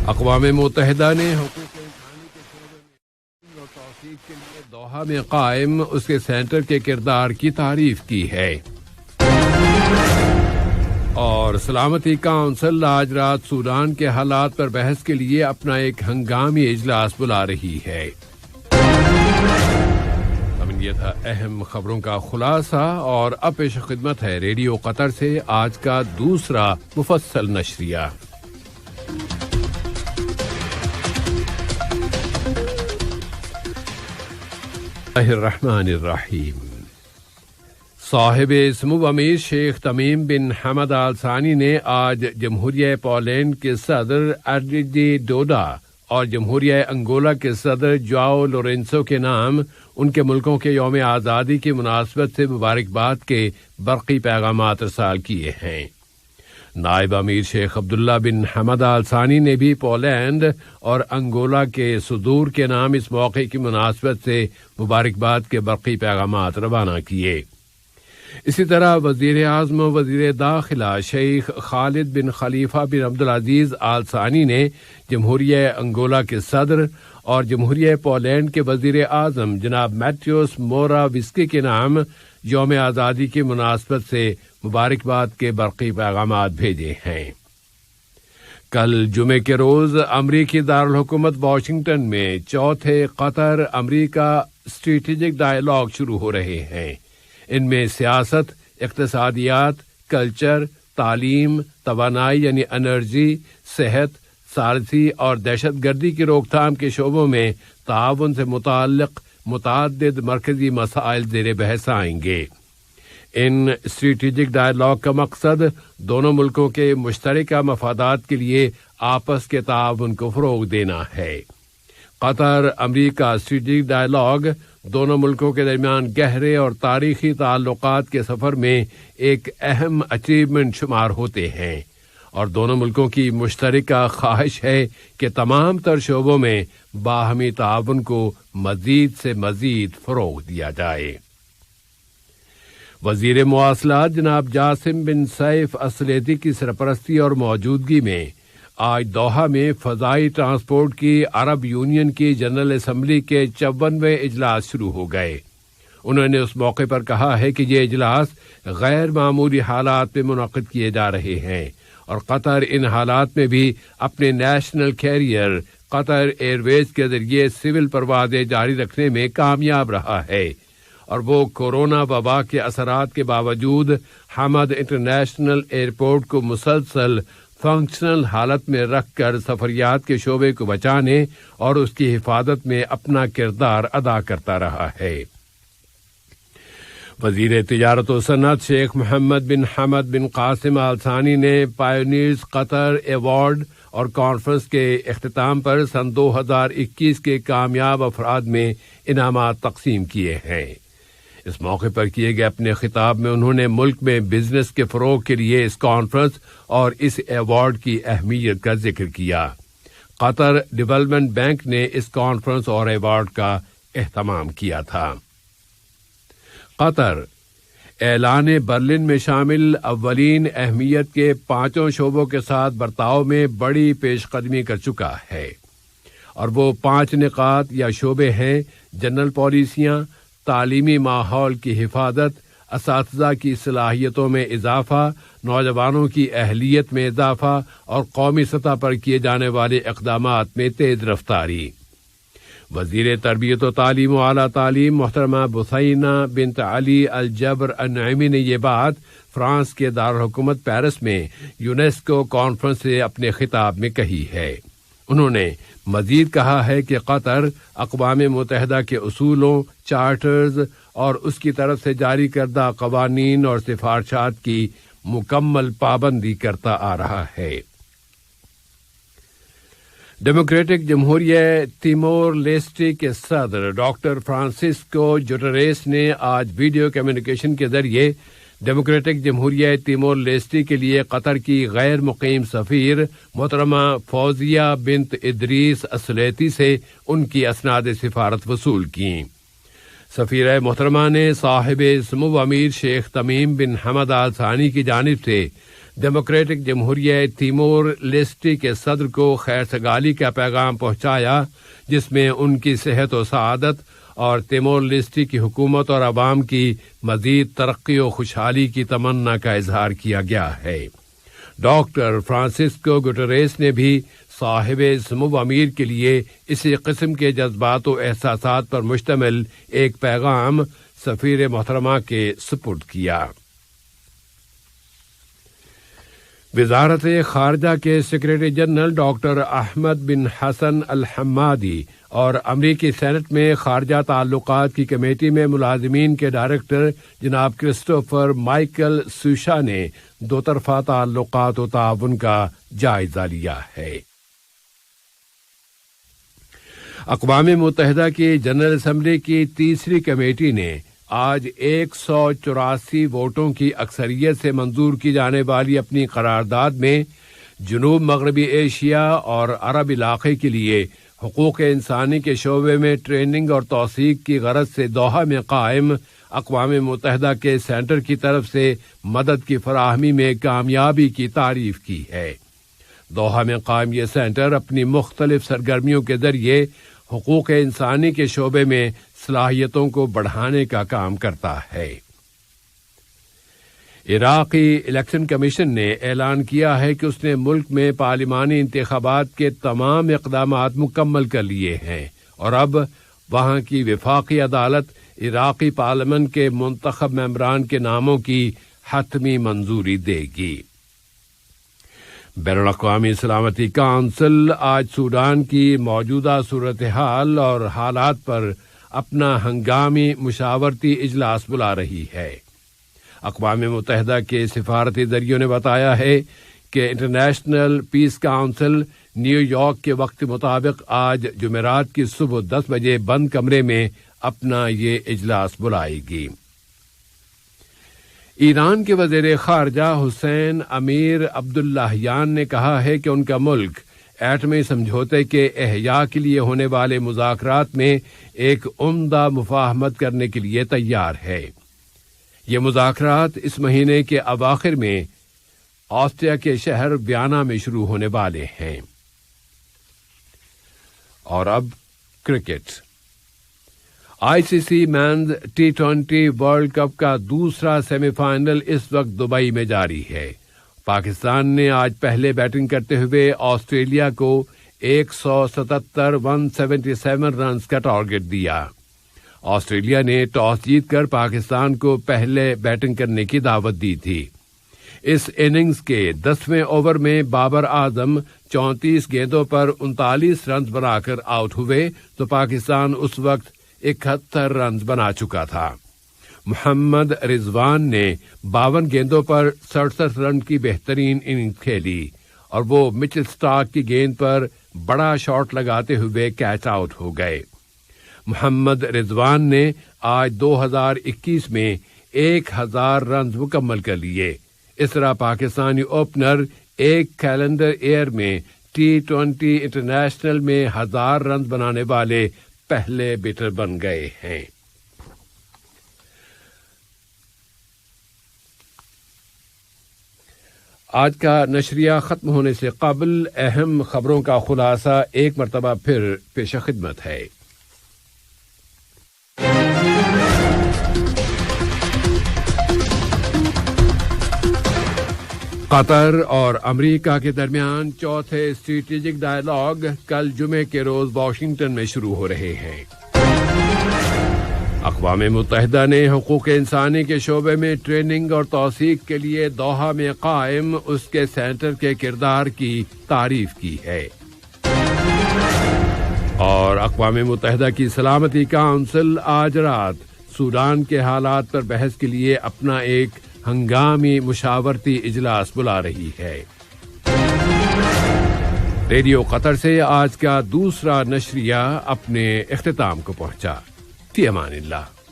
اقوام متحدہ نے حقوق انسانی کے شعبے میں اور توثیق کے لیے دوحہ میں قائم اس کے سینٹر کے کردار کی تعریف کی ہے۔ اور سلامتی کونسل آج رات سوڈان کے حالات پر بحث کے لیے اپنا ایک ہنگامی اجلاس بلا رہی ہے۔ یہ تھا اہم خبروں کا خلاصہ، اور اب پیش خدمت ہے ریڈیو قطر سے آج کا دوسرا مفصل نشریہ۔ الرحمن الرحیم۔ صاحب سمو امیر شیخ تمیم بن حمد آل ثانی نے آج جمہوریہ پولینڈ کے صدر اندrzej ڈوڈا اور جمہوریہ انگولا کے صدر جواؤ لورینسو کے نام ان کے ملکوں کے یوم آزادی کی مناسبت سے مبارکباد کے برقی پیغامات ارسال کیے ہیں۔ نائب امیر شیخ عبداللہ بن حمد آل ثانی نے بھی پولینڈ اور انگولا کے صدور کے نام اس موقع کی مناسبت سے مبارکباد کے برقی پیغامات روانہ کیے۔ اسی طرح وزیر اعظم و وزیر داخلہ شیخ خالد بن خلیفہ بن عبدالعزیز آل ثانی نے جمہوریہ انگولا کے صدر اور جمہوریہ پولینڈ کے وزیر اعظم جناب میٹیوس موراویسکی کے نام یوم آزادی کی مناسبت سے مبارکباد کے برقی پیغامات بھیجے ہیں۔ کل جمعے کے روز امریکی دارالحکومت واشنگٹن میں چوتھے قطر امریکہ اسٹریٹجک ڈائیلاگ شروع ہو رہے ہیں۔ ان میں سیاست، اقتصادیات، کلچر، تعلیم، توانائی یعنی انرجی، صحت، ثالثی اور دہشت گردی کی روک تھام کے شعبوں میں تعاون سے متعلق متعدد مرکزی مسائل زیر بحث آئیں گے۔ ان اسٹریٹجک ڈائیلاگ کا مقصد دونوں ملکوں کے مشترکہ مفادات کے لیے آپس کے تعاون کو فروغ دینا ہے۔ قطر امریکہ اسٹریٹجک ڈائیلاگ دونوں ملکوں کے درمیان گہرے اور تاریخی تعلقات کے سفر میں ایک اہم اچیومنٹ شمار ہوتے ہیں، اور دونوں ملکوں کی مشترکہ خواہش ہے کہ تمام تر شعبوں میں باہمی تعاون کو مزید سے مزید فروغ دیا جائے۔ وزیر مواصلات جناب جاسم بن سیف السلیطی کی سرپرستی اور موجودگی میں آج دوحہ میں فضائی ٹرانسپورٹ کی عرب یونین کی جنرل اسمبلی کے 54ویں اجلاس شروع ہو گئے۔ انہوں نے اس موقع پر کہا ہے کہ یہ اجلاس غیر معمولی حالات میں منعقد کیے جا رہے ہیں، اور قطر ان حالات میں بھی اپنے نیشنل کیریئر قطر ایئر ویز کے ذریعے سول پروازیں جاری رکھنے میں کامیاب رہا ہے، اور وہ کورونا وبا کے اثرات کے باوجود حمد انٹرنیشنل ایئرپورٹ کو مسلسل فنکشنل حالت میں رکھ کر سفریات کے شعبے کو بچانے اور اس کی حفاظت میں اپنا کردار ادا کرتا رہا ہے۔ وزیر تجارت و صنعت شیخ محمد بن حمد بن قاسم آل ثانی نے پائونیئرز قطر ایوارڈ اور کانفرنس کے اختتام پر سن 2021 کے کامیاب افراد میں انعامات تقسیم کیے ہیں۔ اس موقع پر کیے گئے اپنے خطاب میں انہوں نے ملک میں بزنس کے فروغ کے لیے اس کانفرنس اور اس ایوارڈ کی اہمیت کا ذکر کیا۔ قطر ڈیولپمنٹ بینک نے اس کانفرنس اور ایوارڈ کا اہتمام کیا تھا۔ قطر اعلان برلن میں شامل اولین اہمیت کے 5 شعبوں کے ساتھ برتاؤ میں بڑی پیش قدمی کر چکا ہے، اور وہ 5 نکات یا شعبے ہیں: جنرل پالیسیاں، تعلیمی ماحول کی حفاظت، اساتذہ کی صلاحیتوں میں اضافہ، نوجوانوں کی اہلیت میں اضافہ، اور قومی سطح پر کیے جانے والے اقدامات میں تیز رفتاری۔ وزیر تربیت و تعلیم و اعلیٰ تعلیم محترمہ بثینہ بنت علی الجبر النعیمی نے یہ بات فرانس کے دارالحکومت پیرس میں یونیسکو کانفرنس سے اپنے خطاب میں کہی ہے۔ انہوں نے مزید کہا ہے کہ قطر اقوام متحدہ کے اصولوں، چارٹرز اور اس کی طرف سے جاری کردہ قوانین اور سفارشات کی مکمل پابندی کرتا آ رہا ہے۔ ڈیموکریٹک جمہوریہ تیمور لیسٹے کے صدر ڈاکٹر فرانسسکو جوٹریس نے آج ویڈیو کمیونیکیشن کے ذریعے ڈیموکریٹک جمہوریہ تیمور لیسٹے کے لیے قطر کی غیر مقیم سفیر محترمہ فوزیہ بنت ادریس السلیطی سے ان کی اسناد سفارت وصول کیں۔ سفیرہ محترمہ نے صاحب سمو امیر شیخ تمیم بن حمد آل ثانی کی جانب سے ڈیموکریٹک جمہوریہ تیمور لیسٹی کے صدر کو خیر سگالی کا پیغام پہنچایا، جس میں ان کی صحت و سعادت اور تیمور لیسٹی کی حکومت اور عوام کی مزید ترقی و خوشحالی کی تمنا کا اظہار کیا گیا ہے۔ ڈاکٹر فرانسسکو گوٹریس نے بھی صاحب سمو امیر کے لیے اسی قسم کے جذبات و احساسات پر مشتمل ایک پیغام سفیر محترمہ کے سپرد کیا۔ وزارت خارجہ کے سیکریٹری جنرل ڈاکٹر احمد بن حسن الحمادی اور امریکی سینٹ میں خارجہ تعلقات کی کمیٹی میں ملازمین کے ڈائریکٹر جناب کرسٹوفر مائیکل سوشا نے دو طرفہ تعلقات و تعاون کا جائزہ لیا ہے۔ اقوام متحدہ کی جنرل اسمبلی کی تیسری کمیٹی نے آج 184 ووٹوں کی اکثریت سے منظور کی جانے والی اپنی قرارداد میں جنوب مغربی ایشیا اور عرب علاقے کے لیے حقوق انسانی کے شعبے میں ٹریننگ اور توثیق کی غرض سے دوحہ میں قائم اقوام متحدہ کے سینٹر کی طرف سے مدد کی فراہمی میں کامیابی کی تعریف کی ہے۔ دوحہ میں قائم یہ سینٹر اپنی مختلف سرگرمیوں کے ذریعے حقوق انسانی کے شعبے میں صلاحیتوں کو بڑھانے کا کام کرتا ہے۔ عراقی الیکشن کمیشن نے اعلان کیا ہے کہ اس نے ملک میں پارلیمانی انتخابات کے تمام اقدامات مکمل کر لیے ہیں اور اب وہاں کی وفاقی عدالت عراقی پارلیمنٹ کے منتخب ممبران کے ناموں کی حتمی منظوری دے گی۔ بین الاقوامی سلامتی کونسل آج سوڈان کی موجودہ صورتحال اور حالات پر اپنا ہنگامی مشاورتی اجلاس بلا رہی ہے۔ اقوام متحدہ کے سفارتی ذریعوں نے بتایا ہے کہ international peace council new York کے وقت مطابق آج جمعرات کی صبح 10 بجے بند کمرے میں اپنا یہ اجلاس بلائے گی۔ ایران کے وزیر خارجہ حسین امیر عبداللہیان نے کہا ہے کہ ان کا ملک ایٹمی سمجھوتے کے احیاء کے لیے ہونے والے مذاکرات میں ایک عمدہ مفاہمت کرنے کے لیے تیار ہے۔ یہ مذاکرات اس مہینے کے اواخر میں آسٹریا کے شہر ویانا میں شروع ہونے والے ہیں۔ اور اب cricket. I C C men's T20 world cup کا دوسرا سیمی فائنل اس وقت دبئی میں جاری ہے۔ پاکستان نے آج پہلے بیٹنگ کرتے ہوئے آسٹریلیا کو 177 رنز کا ٹارگٹ دیا۔ آسٹریلیا نے ٹاس جیت کر پاکستان کو پہلے بیٹنگ کرنے کی دعوت دی تھی۔ اس اننگز کے 10ویں اوور میں بابر اعظم 34 گیندوں پر 39 رنز بنا کر آؤٹ ہوئے تو پاکستان اس وقت 71 رنز بنا چکا تھا۔ محمد رضوان نے 52 گیندوں پر 67 رن کی بہترین اننگ کھیلی اور وہ مچل سٹارک کی گیند پر بڑا شاٹ لگاتے ہوئے کیچ آؤٹ ہو گئے۔ محمد رضوان نے آج 2021 میں 1000 رنز مکمل کر لیے۔ اس طرح پاکستانی اوپنر ایک کیلنڈر ایئر میں T20 انٹرنیشنل میں 1000 رنز بنانے والے پہلے بیٹر بن گئے ہیں۔ آج کا نشریہ ختم ہونے سے قبل اہم خبروں کا خلاصہ ایک مرتبہ پھر پیش خدمت ہے۔ قطر اور امریکہ کے درمیان چوتھے اسٹریٹجک ڈائیلاگ کل جمعے کے روز واشنگٹن میں شروع ہو رہے ہیں۔ اقوام متحدہ نے حقوق انسانی کے شعبے میں ٹریننگ اور توثیق کے لیے دوحہ میں قائم اس کے سینٹر کے کردار کی تعریف کی ہے۔ اور اقوام متحدہ کی سلامتی کونسل آج رات سوڈان کے حالات پر بحث کے لیے اپنا ایک ہنگامی مشاورتی اجلاس بلا رہی ہے۔ ریڈیو قطر سے آج کا دوسرا نشریہ اپنے اختتام کو پہنچا۔ فی امان اللہ۔